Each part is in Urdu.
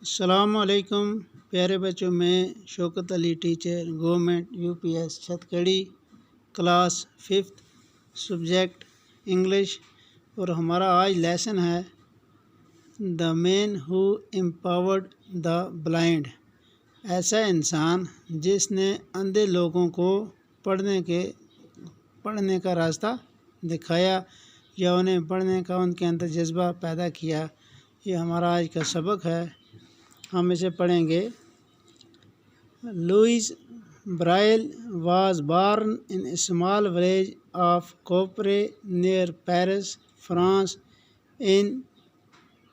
السلام علیکم پیارے بچوں، میں Shaukat Ali teacher government UPS Chhatkari class 5th subject English, اور ہمارا آج لیسن ہے دا مین ہو امپاورڈ دا بلائنڈ۔ ایسا انسان جس نے اندھے لوگوں کو پڑھنے کا راستہ دکھایا یا انہیں پڑھنے کا ان کے اندر جذبہ پیدا کیا۔ یہ ہمارا آج کا سبق ہے، ہم اسے پڑھیں گے۔ Louis Braille was born in a small village of Coupvray near Paris, France in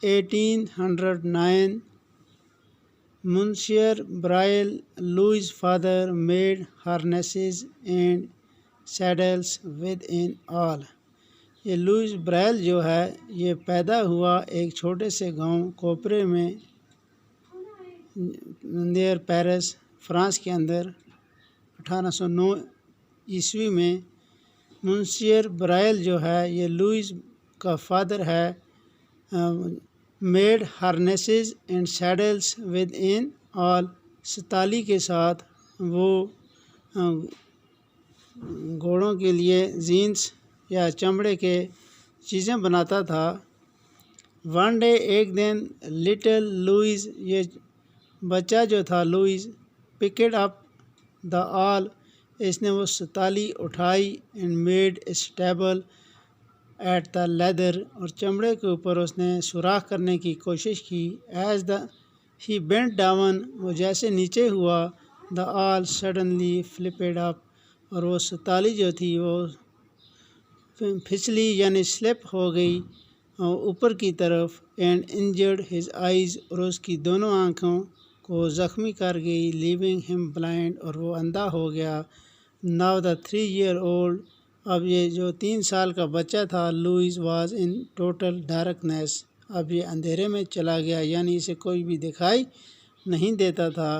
1809. Monsieur Braille, Louis' father, made harnesses and saddles with an awl. یہ لوئس برائل جو ہے یہ پیدا ہوا ایک چھوٹے سے گاؤں کوپرے میں نیئر پیرس، فرانس کے اندر 1809 عیسوی میں۔ منسیر برائل جو ہے یہ لوئس کا فادر ہے۔ میڈ ہارنیسز اینڈ سیڈلز ود این آل، ستالی کے ساتھ وہ گھوڑوں کے لیے زینس یا چمڑے کے چیزیں بناتا تھا۔ ون ڈے، ایک دن، لٹل لوئس، یہ بچہ جو تھا لوئس، پکڈ اپ دا آل، اس نے وہ ستالی اٹھائی، and made a stable at the leather, اور چمڑے کے اوپر اس نے سوراخ کرنے کی کوشش کی۔ As the he bent down, وہ جیسے نیچے ہوا، دا آل سڈنلی فلپڈ اپ، اور وہ ستالی جو تھی وہ پھسلی یعنی سلپ ہو گئی اوپر کی طرف، اینڈ انجرڈ ہز آئیز، اور اس کی دونوں آنکھوں کو زخمی کر گئی، لیونگ ہم بلائنڈ، اور وہ اندھا ہو گیا۔ ناؤ دا 3-year-old، اب یہ جو 3 سال کا بچہ تھا Louis, was in total darkness, اب یہ اندھیرے میں چلا گیا، یعنی اسے کوئی بھی دکھائی نہیں دیتا تھا۔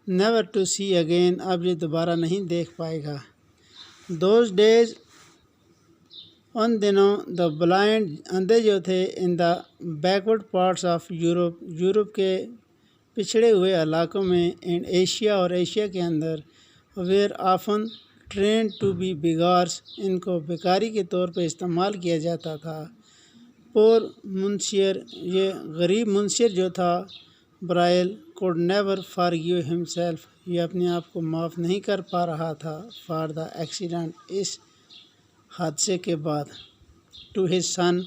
نیور ٹو سی اگین، اب یہ دوبارہ نہیں دیکھ پائے گا۔ دوز ڈیز، ان دنوں، دا بلائنڈ، اندھے جو تھے، in the backward parts of Europe, Europe کے پچھڑے ہوئے علاقوں میں، اینڈ ایشیا، اور ایشیا کے اندر، were often trained to be beggars, ان کو بیکاری کے طور پہ استعمال کیا جاتا تھا۔ پور منشیر، یہ غریب منشیر جو تھا broil, could never forgive himself, یہ اپنے آپ کو معاف نہیں کر پا رہا تھا، فار دا ایکسیڈنٹ، اس حادثے کے بعد، ٹو ہز سن،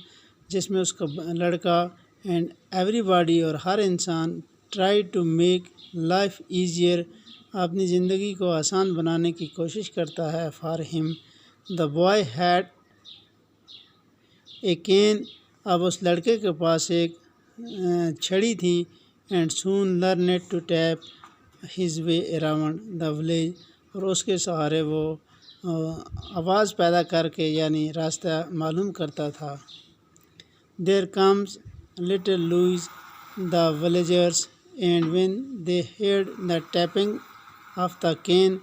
جس میں اس کا لڑکا، اینڈ ایوری باڈی، اور ہر انسان، try to make life easier, اپنی زندگی کو آسان بنانے کی کوشش کرتا ہے، for him, the boy had a cane, اب اس لڑکے کے پاس ایک چھڑی تھی، and soon learned to tap his way around the village, اور اس کے سہارے وہ آواز پیدا کر کے یعنی راستہ معلوم کرتا تھا۔ There comes little Louis, the villagers, and when they heard the tapping of the cane,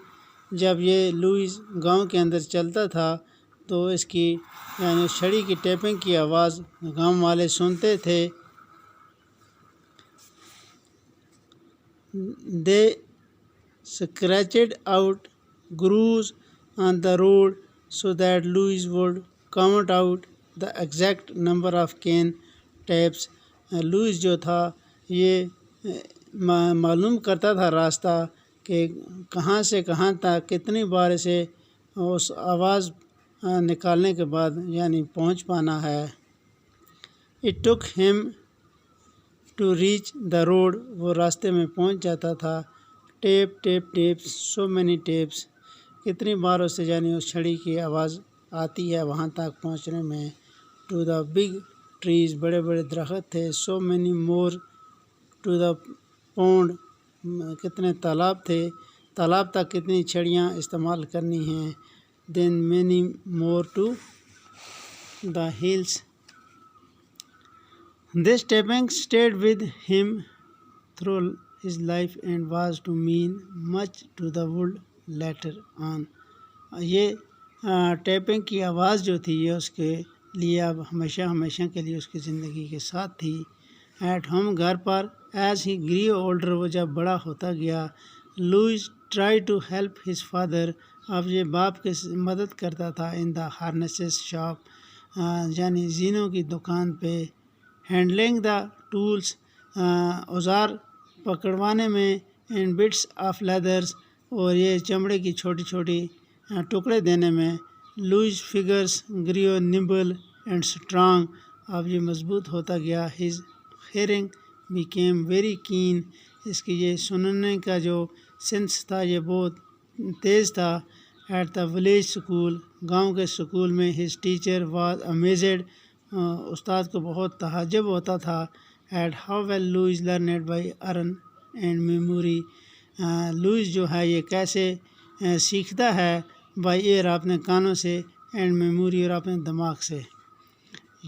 جب یہ لوئس گاؤں کے اندر چلتا تھا تو اس کی یعنی چھڑی کی ٹیپنگ کی آواز گاؤں والے سنتے تھے۔ They scratched out grooves on the road so that Louis would count out the exact number of cane taps, Louis جو تھا یہ معلوم کرتا تھا راستہ کہ کہاں سے کہاں تک کتنی بار اسے اس آواز نکالنے کے بعد یعنی پہنچ پانا ہے۔ اٹ ٹک ہم ٹو ریچ دا روڈ، وہ راستے میں پہنچ جاتا تھا۔ Tap tap taps, so many taps, کتنی بار اسے یعنی اس چھڑی کی آواز آتی ہے وہاں تک پہنچنے میں۔ ٹو دا بگ ٹریز، بڑے بڑے درخت تھے۔ So many more to the pond, کتنے تالاب تھے، تالاب تک کتنی چھڑیاں استعمال کرنی ہیں۔ Then many more to the hills. This tapping stayed with him through his life and was to mean much to the world later on, یہ ٹیپنگ کی آواز جو تھی یہ اس کے لیے اب ہمیشہ ہمیشہ کے لیے اس کی زندگی کے ساتھ تھی۔ ایٹ ہوم گھر پر. ایز ہی گریو اولڈر وہ جب بڑا ہوتا گیا. Louis try to help his father. اب یہ باپ کی مدد کرتا تھا. ان دا ہارنیسز شاپ یعنی زینوں کی دکان پہ. ہینڈلنگ دا ٹولس اوزار پکڑوانے میں. ان بٹس آف لیدرز اور یہ چمڑے کی چھوٹی چھوٹی ٹکڑے دینے میں. Louis fingers grew nimble and strong. اب یہ مضبوط ہوتا گیا. His hearing became very keen. اس کی یہ سننے کا جو سینس تھا یہ بہت تیز تھا. At the village school. گاؤں کے اسکول میں. His teacher was amazed. استاد کو بہت تعجب ہوتا تھا. At how well Louis learned by ear and memory. لوئس جو ہے یہ کیسے سیکھتا ہے. بائی ایئر اپنے کانوں سے. اینڈ میموری اور اپنے دماغ سے.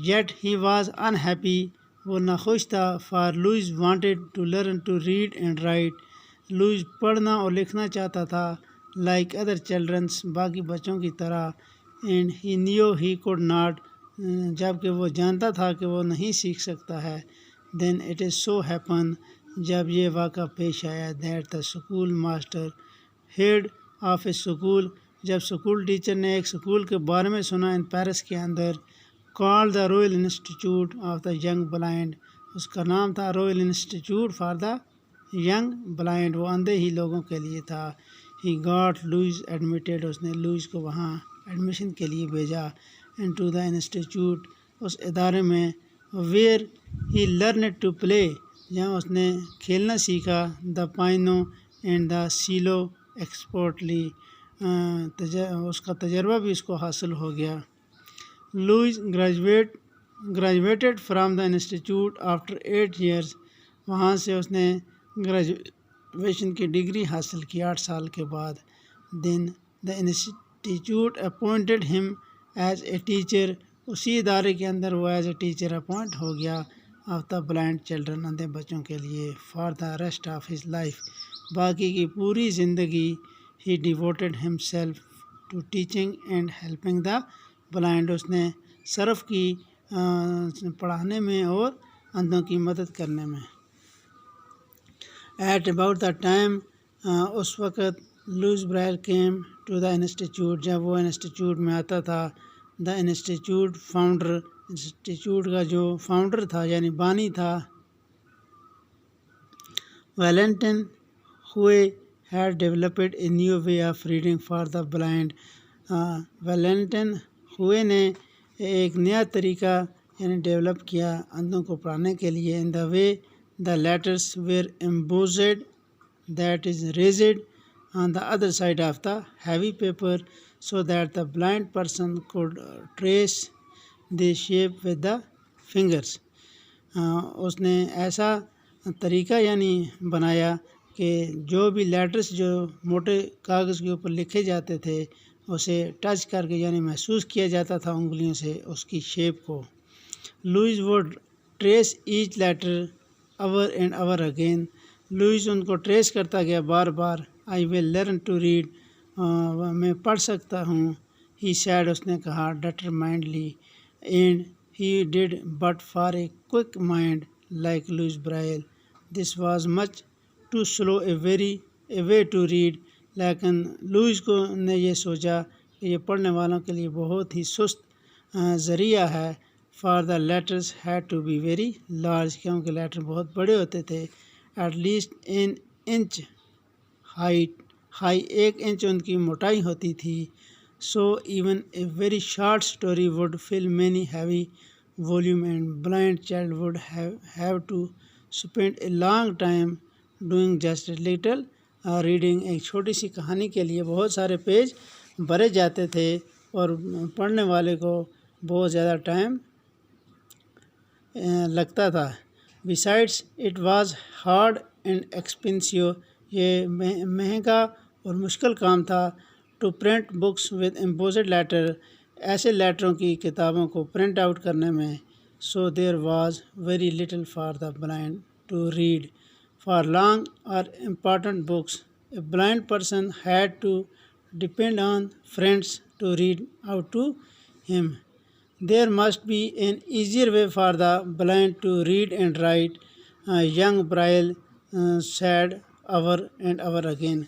Yet he was unhappy. وہ ناخوش تھا. For Louis wanted to learn to read and write. Louis پڑھنا اور لکھنا چاہتا تھا. لائک ادر چلڈرنس باقی بچوں کی طرح. And he new he could not. جب کہ وہ جانتا تھا کہ وہ نہیں سیکھ سکتا ہے. Then it is so happen. جب یہ واقعہ پیش آیا. That the school master heard of a school. جب اسکول ٹیچر نے ایک اسکول کے بارے میں سنا ان پیرس کے اندر. Called the Royal Institute of the Young Blind. اس کا نام تھا Royal Institute for the Young Blind. وہ اندھے ہی لوگوں کے لیے تھا. He got Louis admitted. اس نے لوئس کو وہاں ایڈمیشن کے لیے بھیجا. Into the institute. اس ادارے میں. Where he learned to play. جہاں اس نے کھیلنا سیکھا. دا پائنو اینڈ دا سیلو ایکسپورٹلی. اس کا تجربہ بھی اس کو حاصل ہو گیا. Louis graduated from the institute after 8 years. وہاں سے اس نے گریجویشن کی ڈگری حاصل کی 8 سال کے بعد. Then the institute appointed him as a teacher. اسی ادارے کے اندر وہ ایز اے ٹیچر اپوائنٹ ہو گیا. Of the blind children. اندھے بچوں کے لیے. For the rest of his life. باقی کی پوری زندگی. He devoted himself to teaching and helping the blind. اس نے صرف کی پڑھانے میں اور اندھوں کی مدد کرنے میں. At about the time. اس وقت Louis Braille came to the institute. جب وہ انسٹیٹیوٹ میں آتا تھا. The institute founder. انسٹیٹیوٹ کا جو فاؤنڈر تھا یعنی بانی تھا. Valentin Hauy had developed a new way of reading for the blind. Valentin Hauy نے ایک نیا طریقہ یعنی ڈیولپ کیا اندھوں کو پڑھانے کے لیے. In the way the letters were embossed that is raised on the other side of the heavy paper so that the blind person could trace the shape with the fingers. اس نے ایسا طریقہ یعنی بنایا کہ جو بھی لیٹرس جو موٹے کاغذ کے اوپر لکھے جاتے تھے اسے ٹچ کر کے یعنی محسوس کیا جاتا تھا انگلیوں سے اس کی شیپ کو. Louis would trace each letter over and over again. Louis ان کو ٹریس کرتا گیا بار بار. I will learn to read. میں پڑھ سکتا ہوں. He said. اس نے کہا. Determinedly. And he did but for a quick mind like Louis Braille this was much too slow a way to read. لیکن لوئس کو نے یہ سوچا کہ یہ پڑھنے والوں کے لیے بہت ہی سست ذریعہ ہے. For the letters had to be very large. کیونکہ لیٹر بہت بڑے ہوتے تھے. At least an inch high. 1 inch ان کی موٹائی ہوتی تھی. So even a very short story would fill many heavy volume and blind child would have to spend a long time doing just a little reading. ایک چھوٹی سی کہانی کے لیے بہت سارے پیج بھرے جاتے تھے اور پڑھنے والے کو بہت زیادہ ٹائم لگتا تھا. besides it was hard and expensive. یہ مہنگا اور مشکل کام تھا. to print books with embossed letter. ایسے لیٹروں کی کتابوں کو پرنٹ آؤٹ کرنے میں. so there was very little for the blind to read. for long or important books a blind person had to depend on friends to read out to him. There must be an easier way for the blind to read and write, young Braille said over and over again.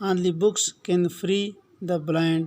Only books can free the blind.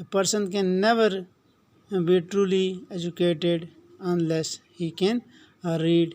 A person can never be truly educated unless he can read.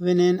when an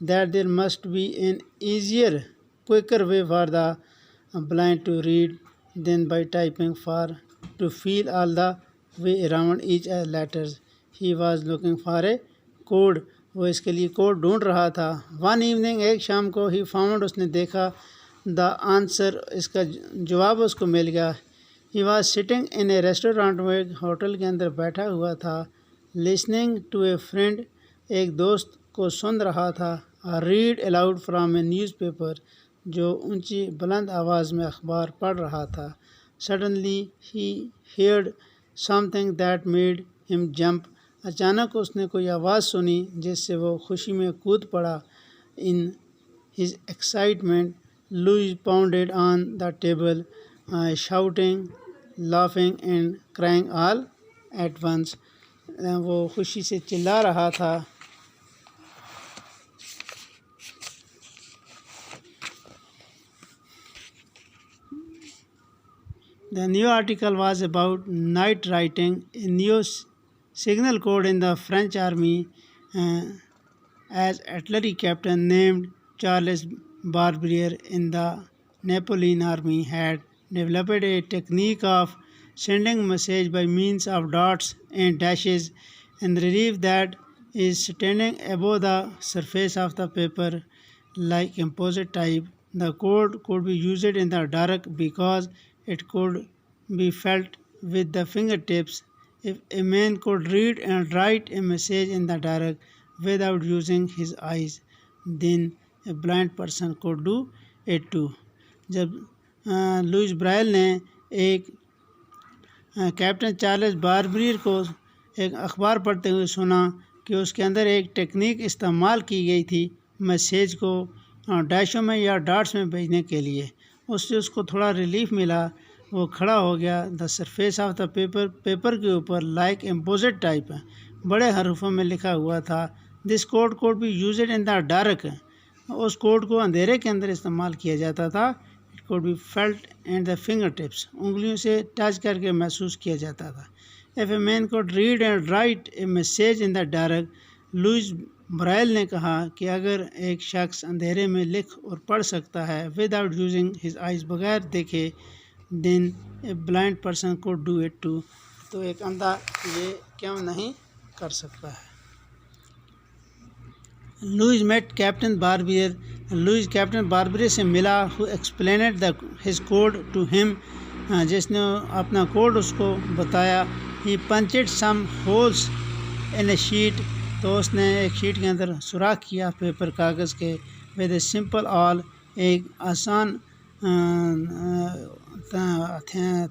that there must be an easier, quicker way for the blind to read than by typing, for to feel all the way around each letters. He was looking for a code. وہ اس کے لیے کوڈ ڈھونڈ رہا تھا. ون ایوننگ, ایک شام کو, ہی فاؤنڈ, اس نے دیکھا, دا آنسر, اس کا جواب اس کو مل گیا. He was sitting in a restaurant, وہ ایک ہوٹل کے اندر بیٹھا ہوا تھا. لسننگ ٹو اے فرینڈ, ایک دوست کو سن رہا تھا. Read aloud from a newspaper پیپر, جو اونچی بلند آواز میں اخبار پڑھ رہا تھا. Suddenly he heard something that made him jump, اچانک اس نے کوئی آواز سنی جس سے وہ خوشی میں کود پڑا. In his excitement Louis pounded on the table, shouting, laughing and crying all at once. وہ خوشی سے چلا رہا تھا. The new article was about night writing, a new signal code in the French army. As artillery captain named Charles Barbier in the Napoleon army had developed a technique of sending message by means of dots and dashes and relief that is standing above the surface of the paper like composite type. The code could be used in the dark because it could be felt with the fingertips. If a man could read and write a message in the dark without using his eyes, then a blind person could do it too. جب لوئس برائل نے ایک کیپٹن چارلس باربریر کو ایک اخبار پڑھتے ہوئے سنا کہ اس کے اندر ایک ٹیکنیک استعمال کی گئی تھی میسیج کو ڈیشوں میں یا ڈاٹس میں بھیجنے کے لیے. اس سے اس کو تھوڑا ریلیف ملا. وہ کھڑا ہو گیا. The surface of the paper, paper کے اوپر لائک امپوزٹ ٹائپ بڑے حروفوں میں لکھا ہوا تھا. This code could be used in the dark, اس کوڈ کو اندھیرے کے اندر استعمال کیا جاتا تھا. It could be felt and the fingertips, انگلیوں سے ٹچ کر کے محسوس کیا جاتا تھا. If a man could read and write a message in the dark, Louis Braille نے کہا کہ اگر ایک شخص اندھیرے میں لکھ اور پڑھ سکتا ہے without using his eyes, بغیر دیکھے, then a blind person could do it too, تو ایک اندھا یہ کیوں نہیں کر سکتا ہے. Louis met Captain Barbier, Louis Captain Barbier سے ملا. Who explained his code to him, جس نے اپنا کوڈ اس کو بتایا. ہی پنچڈ سم ہولس ان اے شیٹ, تو اس نے ایک شیٹ کے اندر سوراخ کیا پیپر, کاغذ کے. ود اے سمپل آل, ایک آسان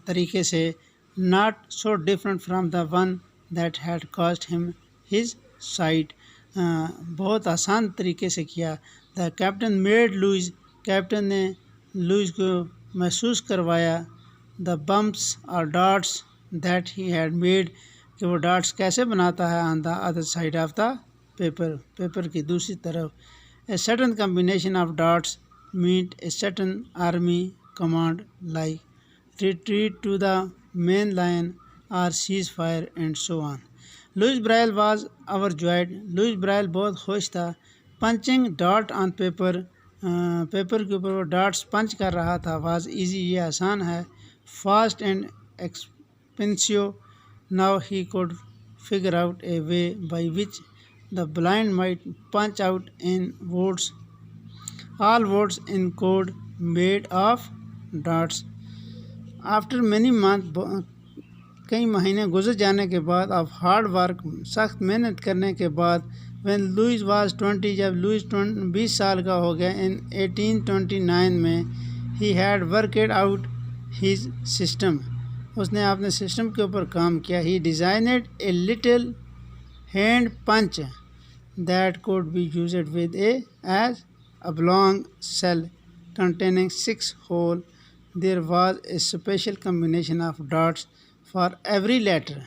طریقے سے. Not so different from the one that had cost him his sight, بہت آسان طریقے سے کیا. The captain made Louis, captain نے لوئس کو محسوس کروایا. دا بمپس اور dots that he had made, کہ وہ ڈاٹس کیسے بناتا ہے on the other side of the paper, paper کی دوسری طرف. A certain combination of dots meant a certain army command like retreat to the main line or ceasefire and so on. Louis Braille was overjoyed. Louis Braille بہت خوش تھا. punching dot on paper, paper کے اوپر وہ ڈاٹس پنچ کر رہا تھا. was easy, یہ آسان ہے. fast and expensive, now he could figure out a way by which the blind might punch out in words, all words in code made of dots. After many months, کئی مہینے گزر جانے کے بعد آف ہارڈ ورک سخت محنت کرنے کے بعد when لوئس was 20 جب لوئس 20 سال کا ہو گیا in 1829 میں he had worked out his system اس نے اپنے سسٹم کے اوپر کام کیا. he designed a little hand punch that could be used with as oblong cell containing 6 holes. There was a special combination of dots for every letter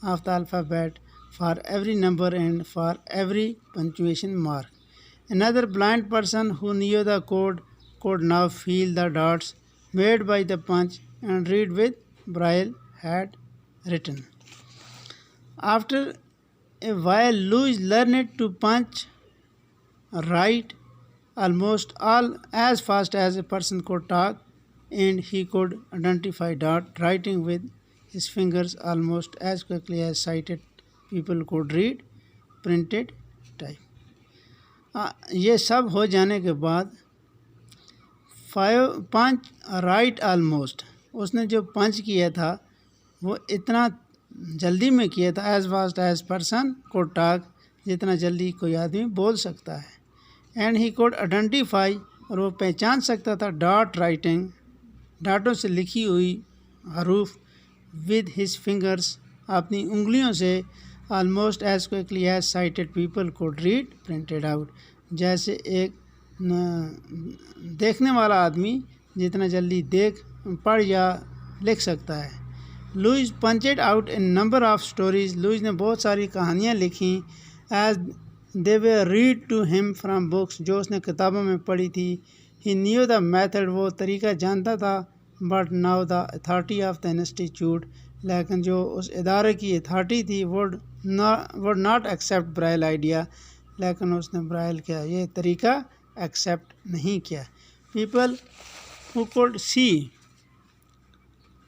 of the alphabet, for every number and for every punctuation mark. Another blind person who knew the code could now feel the dots made by the punch and read with Braille had written. After a while, Louis learned to punch, write almost all as fast as a person could talk, and he could identify dot writing with his fingers almost as quickly as sighted people could read printed type. یہ سب ہو جانے کے بعد پنچ رائٹ آلموسٹ اس نے جو پنچ کیا تھا وہ اتنا جلدی میں کیا تھا ایز فاسٹ ایز پرسن کو ٹاک جتنا جلدی کوئی آدمی بول سکتا ہے. اینڈ ہی کوڈ آئیڈینٹیفائی اور وہ پہچان سکتا تھا ڈاٹ رائٹنگ ڈاٹوں سے لکھی ہوئی حروف ود ہز فنگرس اپنی انگلیوں سے almost as quickly as sighted people could read printed out جیسے ایک دیکھنے والا آدمی جتنا جلدی پڑھ یا لکھ سکتا ہے. Louis punched out a number of stories Louis نے بہت ساری کہانیاں لکھیں as they were read to him from books جو اس نے کتابوں میں پڑھی تھی. ہی نیو دا میتھڈ وہ طریقہ جانتا تھا but now the authority of the institute لیکن جو اس ادارے کی اتھارٹی تھی would not accept broil idea لیکن اس نے برائل کا یہ طریقہ ایکسیپٹ نہیں کیا. People who could see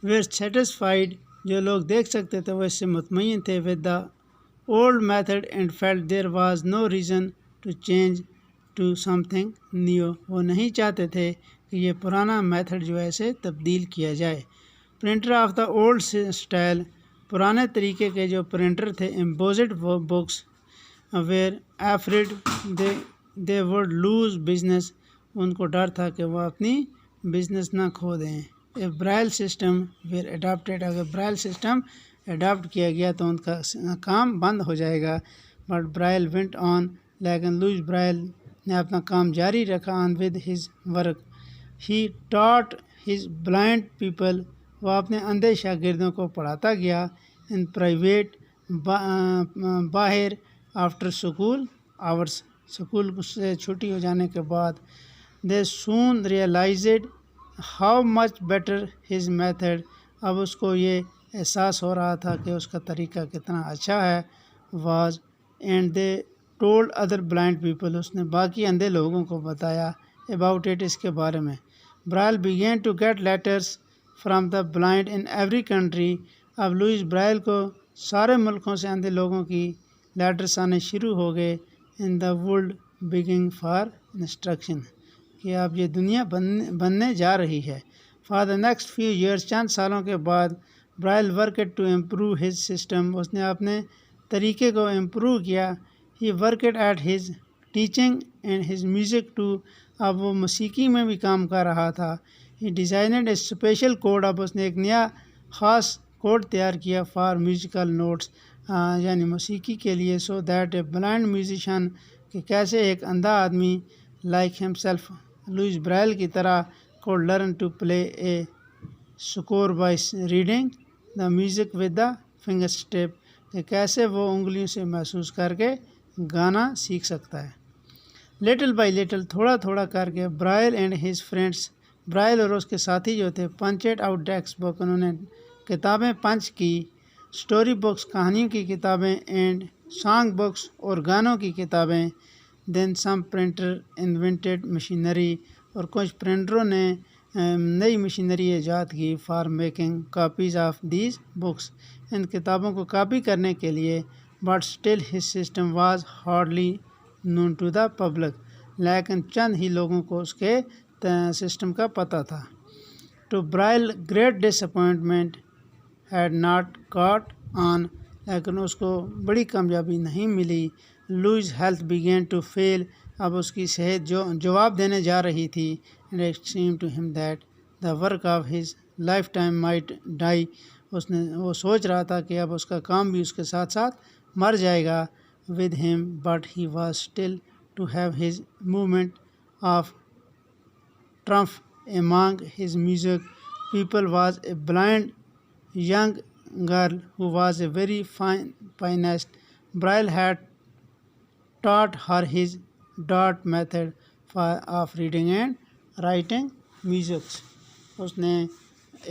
where satisfied جو لوگ دیکھ سکتے تھے وہ اس سے مطمئن تھے with the old method and felt there was no reason to change to something new وہ نہیں چاہتے تھے کہ یہ پرانا میتھڈ جو ہے اسے تبدیل کیا جائے. Printer of the old style پرانے طریقے کے جو پرنٹر تھے embossed books were afraid they would lose business ان کو ڈر تھا کہ وہ اپنی بزنس نہ کھو دیں. A Braille system were adopted اگر برائل سسٹم اڈاپٹ کیا گیا تو ان کا کام بند ہو جائے گا. بٹ برائل ونٹ آن لیکن لوئس برائل نے اپنا کام جاری رکھا on with his work. He taught his blind people وہ اپنے اندھے شاگردوں کو پڑھاتا گیا ان پرائیویٹ باہر آفٹر اسکول آورس اسکول سے چھٹی ہو جانے کے بعد. They soon realized how much better his method اب اس کو یہ احساس ہو رہا تھا کہ اس کا طریقہ کتنا اچھا ہے was and they told other blind people اس نے باقی اندھے لوگوں کو بتایا اباؤٹ اٹ اس کے بارے میں. Braille began to get letters from the blind in every country اب لوئس برائل کو سارے ملکوں سے اندھے لوگوں کی لیٹرس آنے شروع ہو گئے. In the world begging for instruction کہ اب یہ دنیا بننے جا رہی ہے. For the next few years چند سالوں کے بعد Braille worked to improve his system اس نے اپنے طریقے کو امپروو کیا. He worked at his teaching and his music too اب وہ موسیقی میں بھی کام کر رہا تھا. He designed a special code اب اس نے ایک نیا خاص کوڈ تیار کیا فار میوزیکل نوٹس یعنی موسیقی کے لیے so that a blind musician کہ کیسے ایک اندھا آدمی لائک ہم سیلف لوئس برائل کی طرح could learn to play a score by reading the music with the finger step کہ کیسے وہ انگلیوں سے محسوس کر کے گانا سیکھ سکتا ہے. لٹل بائی لٹل تھوڑا تھوڑا کر کے broil and his friends broil اور اس کے ساتھی جو تھے پنچڈ آؤٹ ٹیکسٹ بک انہوں نے کتابیں پنچ کی. اسٹوری بکس کہانیوں کی کتابیں اینڈ سانگ بکس اور گانوں کی کتابیں. Then some printer invented machinery اور کچھ پرنٹروں نے نئی مشینری ایجاد کی for making copies of these books ان کتابوں کو کاپی کرنے کے لیے. But still his system was hardly known to the public لیکن چند ہی لوگوں کو اس کے سسٹم کا پتہ تھا. To Braille great disappointment had not caught on. لیکن اس کو بڑی کامیابی نہیں ملی. Louis' health began to fail. اب اس کی صحت جواب دینے جا رہی تھی. And it seemed to him that the work of his lifetime might die. وہ سوچ رہا تھا کہ اب اس کا کام بھی اس کے ساتھ ساتھ مر جائے گا with him, but he was still to have his moment of triumph among his music people was a blind young girl who was a very fine pianist. Braille had taught her his dot method of reading and writing music. اس نے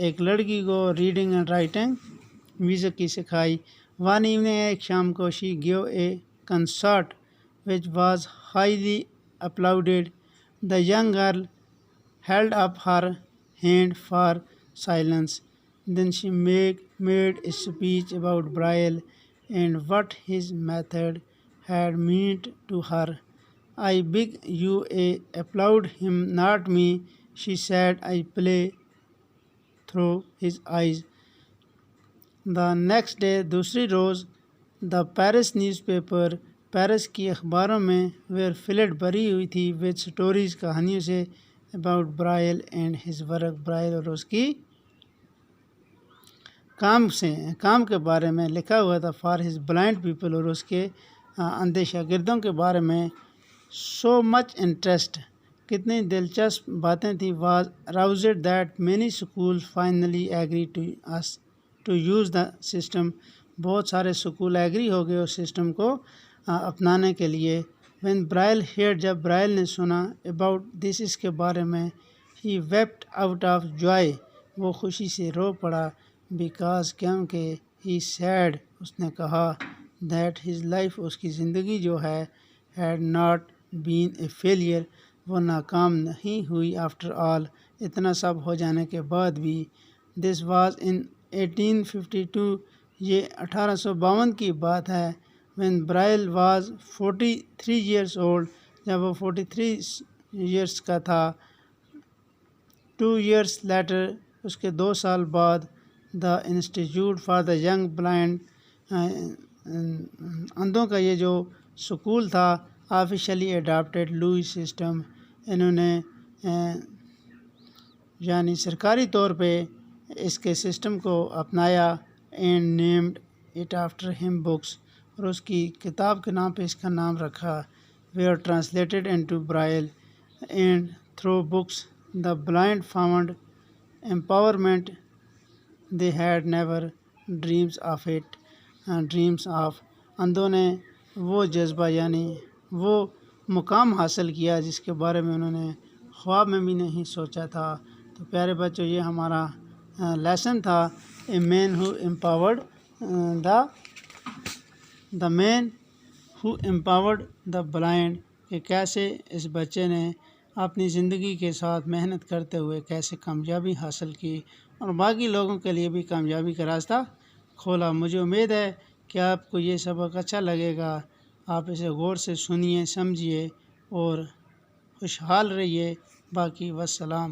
ایک لڑکی کو ریڈنگ اینڈ رائٹنگ میوزک کی سکھائی. One evening, ایک شام کو, she gave a concert which was highly applauded. The young girl held up her hand for silence. Then she made a speech about Braille and what his method had meant to her. I beg you applaud him, not me, she said. I play through his eyes. The next day, دوسری روز, the Paris newspaper, پیرس کی اخباروں میں were filled بھری ہوئی تھی with stories, کہانیوں سے, about Braille and his work, Braille اور اس کی کام کے بارے میں لکھا ہوا تھا. for his blind people, اور اس کے اندھے شاگردوں کے بارے میں. so much interest, کتنی دلچسپ باتیں تھیں, was aroused that many schools finally agreed to use the system. بہت سارے سکول ایگری ہو گئے اس سسٹم کو اپنانے کے لیے. when Braille heard, جب برائل نے سنا, about this, اس کے بارے میں, he wept out of joy, وہ خوشی سے رو پڑا. because, کیونکہ, he said, اس نے کہا, that his life, اس کی زندگی جو ہے, had not been a failure, وہ ناکام نہیں ہوئی. after all, اتنا سب ہو جانے کے بعد بھی. this was in 1852, یہ 1852 کی بات ہے. when Braille was 43 years old, جب وہ 43 years کا تھا. 2 years later, اس کے 2 سال بعد, the Institute for the Young Blind, اندھوں کا یہ جو سکول تھا, officially adopted Louis' system, انہوں نے یعنی سرکاری طور پہ اس کے سسٹم کو اپنایا. and named it after him books, اور اس کی کتاب کے نام پہ اس کا نام رکھا. were translated into Braille, and through books the blind found empowerment they had never dreams of it. اندھوں نے وہ جذبہ یعنی وہ مقام حاصل کیا جس کے بارے میں انہوں نے خواب میں بھی نہیں سوچا تھا. تو پیارے بچوں, یہ ہمارا لیسن تھا, a man who empowered the man who empowered the blind, کہ کیسے اس بچے نے اپنی زندگی کے ساتھ محنت کرتے ہوئے کیسے کامیابی حاصل کی اور باقی لوگوں کے لیے بھی کامیابی کا راستہ کھولا. مجھے امید ہے کہ آپ کو یہ سبق اچھا لگے گا. آپ اسے غور سے سنیے, سمجھیے اور خوشحال رہیے. باقی والسلام.